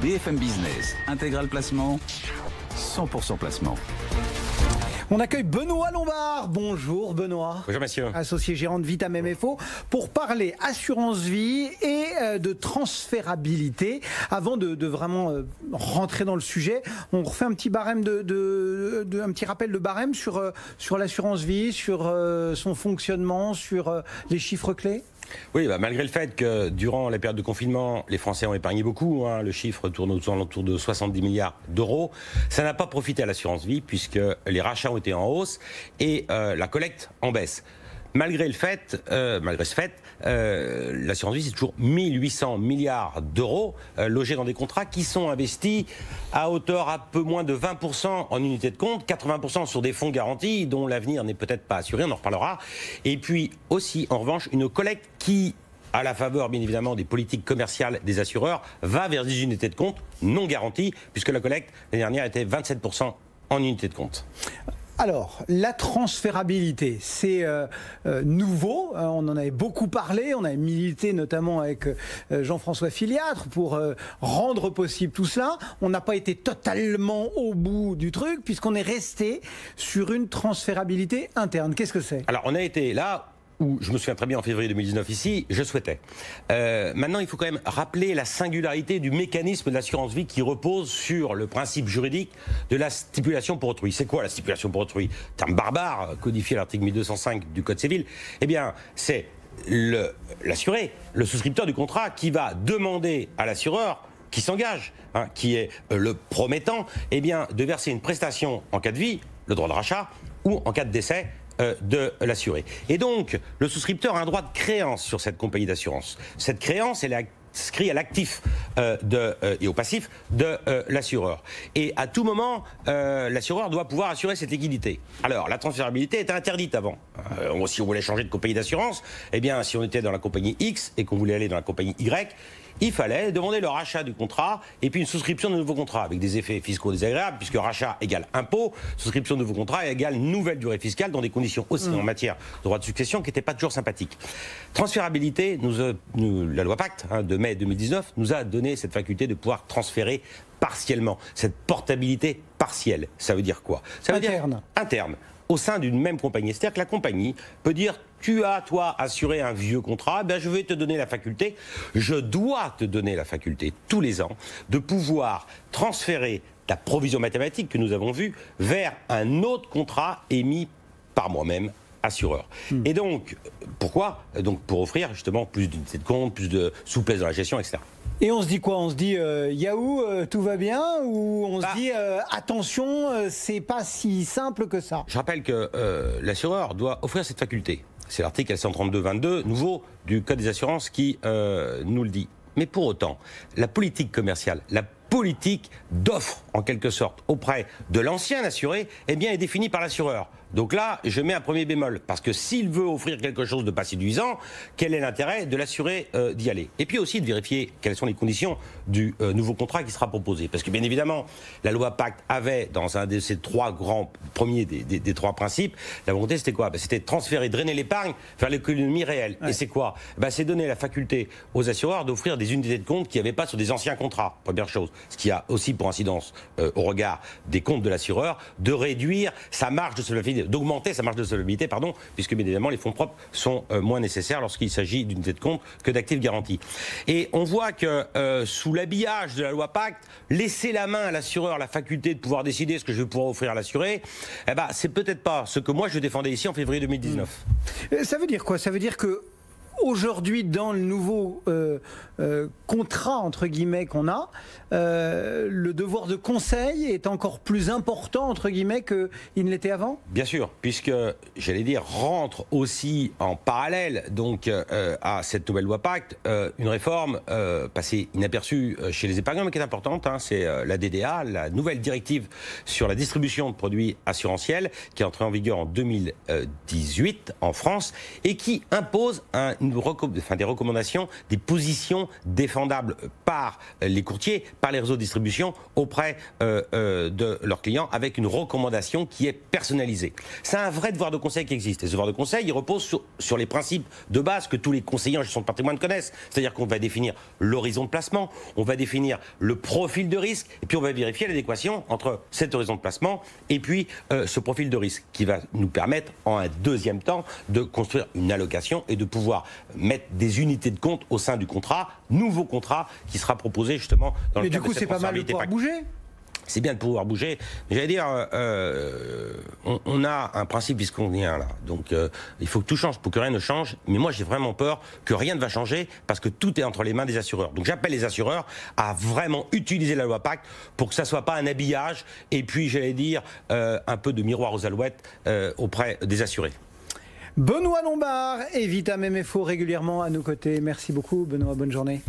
BFM Business, intégral placement, 100% placement. On accueille Benoît Lombard. Bonjour Benoît. Bonjour monsieur. Associé gérant de Vitam MFO pour parler assurance vie et de transférabilité. Avant de vraiment rentrer dans le sujet, on refait un petit barème un petit rappel de barème sur l'assurance vie, sur son fonctionnement, sur les chiffres clés. Oui, malgré le fait que durant la période de confinement, les Français ont épargné beaucoup, le chiffre tourne autour de 70 milliards d'euros, ça n'a pas profité à l'assurance vie puisque les rachats ont été en hausse et la collecte en baisse. Malgré ce fait, l'assurance vie, c'est toujours 1800 milliards d'euros logés dans des contrats qui sont investis à hauteur à peu moins de 20% en unités de compte, 80% sur des fonds garantis dont l'avenir n'est peut-être pas assuré, on en reparlera. Et puis aussi, en revanche, une collecte qui, à la faveur, bien évidemment, des politiques commerciales des assureurs, va vers des unités de compte non garanties, puisque la collecte, l'année dernière, était 27% en unités de compte. Alors, la transférabilité, c'est nouveau, on en avait beaucoup parlé, on avait milité notamment avec Jean-François Filiatre pour rendre possible tout cela. On n'a pas été totalement au bout du truc puisqu'on est resté sur une transférabilité interne. Qu'est-ce que c'est ? Alors, on a été là où, je me souviens très bien en février 2019 ici, je souhaitais. Maintenant, il faut quand même rappeler la singularité du mécanisme de l'assurance vie qui repose sur le principe juridique de la stipulation pour autrui. C'est quoi la stipulation pour autrui ? Terme barbare, codifié à l'article 1205 du Code civil. Eh bien, c'est l'assuré, le souscripteur du contrat qui va demander à l'assureur qui s'engage, qui est le promettant, eh bien, de verser une prestation en cas de vie, le droit de rachat, ou en cas de décès, de l'assuré. Et donc, le souscripteur a un droit de créance sur cette compagnie d'assurance. Cette créance, elle est inscrite à l'actif et au passif de l'assureur. Et à tout moment, l'assureur doit pouvoir assurer cette liquidité. Alors, la transférabilité était interdite avant. Si on voulait changer de compagnie d'assurance, eh bien, si on était dans la compagnie X et qu'on voulait aller dans la compagnie Y, il fallait demander le rachat du contrat et puis une souscription de nouveau contrat avec des effets fiscaux désagréables puisque rachat égale impôt, souscription de nouveau contrat égale nouvelle durée fiscale dans des conditions aussi en matière de droit de succession qui n'étaient pas toujours sympathiques. Transférabilité, la loi Pacte de mai 2019 nous a donné cette faculté de pouvoir transférer partiellement, cette portabilité partielle. Ça veut dire quoi ? Ça veut dire interne, au sein d'une même compagnie. C'est-à-dire que la compagnie peut dire tu as, toi, assuré un vieux contrat, je vais te donner la faculté, je dois te donner la faculté, tous les ans, de pouvoir transférer ta provision mathématique que nous avons vue vers un autre contrat émis par moi-même, assureur. Et donc, pourquoi ? Donc, pour offrir justement plus d'unités de compte, plus de souplesse dans la gestion, etc. Et on se dit quoi ? On se dit Yahoo, tout va bien ? Ou on se dit attention, c'est pas si simple que ça ? Je rappelle que l'assureur doit offrir cette faculté. C'est l'article L132-22, nouveau, du Code des assurances qui nous le dit. Mais pour autant, la politique commerciale, la politique d'offre, en quelque sorte, auprès de l'ancien assuré, eh bien, est définie par l'assureur. Donc là, je mets un premier bémol, parce que s'il veut offrir quelque chose de pas séduisant, quel est l'intérêt de l'assuré d'y aller ? Et puis aussi de vérifier quelles sont les conditions du nouveau contrat qui sera proposé. Parce que bien évidemment, la loi Pacte avait, dans un de ces trois grands premiers des trois principes, la volonté c'était quoi ? C'était de transférer, drainer l'épargne vers l'économie réelle. Ouais. Et c'est quoi ? C'est donner la faculté aux assureurs d'offrir des unités de compte qu'il n'y avait pas sur des anciens contrats, première chose. Ce qui a aussi pour incidence, au regard des comptes de l'assureur, de réduire sa marge de solvabilité, d'augmenter sa marge de solvabilité, puisque bien évidemment les fonds propres sont moins nécessaires lorsqu'il s'agit d'unités de compte que d'actifs garantis. Et on voit que sous l'habillage de la loi Pacte, laisser la main à l'assureur la faculté de pouvoir décider ce que je vais pouvoir offrir à l'assuré, c'est peut-être pas ce que moi je défendais ici en février 2019. Ça veut dire quoi ? Ça veut dire que aujourd'hui, dans le nouveau contrat, entre guillemets, qu'on a, le devoir de conseil est encore plus important, entre guillemets, qu'il ne l'était avant ? Bien sûr, puisque, j'allais dire, rentre aussi en parallèle donc, à cette nouvelle loi Pacte, une réforme passée inaperçue chez les épargnants, mais qui est importante, c'est la DDA, la nouvelle directive sur la distribution de produits assurantiels, qui est entrée en vigueur en 2018 en France, et qui impose une des recommandations, des positions défendables par les courtiers, par les réseaux de distribution auprès de leurs clients, avec une recommandation qui est personnalisée. C'est un vrai devoir de conseil qui existe. Et ce devoir de conseil, il repose sur les principes de base que tous les conseillers en gestion de patrimoine connaissent. C'est-à-dire qu'on va définir l'horizon de placement, on va définir le profil de risque, et puis on va vérifier l'adéquation entre cet horizon de placement et puis ce profil de risque, qui va nous permettre en un deuxième temps de construire une allocation et de pouvoir mettre des unités de compte au sein du contrat, nouveau contrat qui sera proposé justement dans le cadre de cette. Mais du coup, c'est pas mal de pouvoir bouger. C'est bien de pouvoir bouger. Mais j'allais dire, on a un principe viscondien là. Donc il faut que tout change pour que rien ne change. Mais moi, j'ai vraiment peur que rien ne va changer parce que tout est entre les mains des assureurs. Donc j'appelle les assureurs à vraiment utiliser la loi Pacte pour que ça soit pas un habillage et puis, j'allais dire, un peu de miroir aux alouettes auprès des assurés. Benoît Lombard et Vita MFO régulièrement à nos côtés. Merci beaucoup, Benoît. Bonne journée.